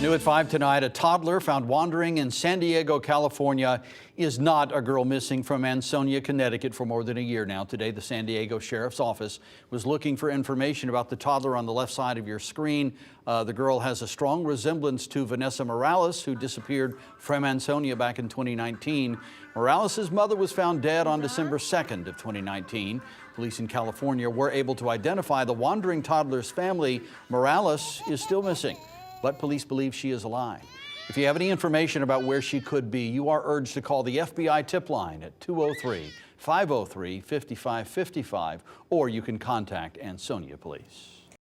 New at 5 tonight, a toddler found wandering in San Diego, California is not a girl missing from Ansonia, Connecticut for more than a year now. Today, the San Diego Sheriff's Office was looking for information about the toddler on the left side of your screen. The girl has a strong resemblance to Vanessa Morales, who disappeared from Ansonia back in 2019. Morales' mother was found dead on December 2nd of 2019. Police in California were able to identify the wandering toddler's family. Morales is still missing, but police believe she is alive. If you have any information about where she could be, you are urged to call the FBI tip line at 203-503-5555, or you can contact Ansonia Police.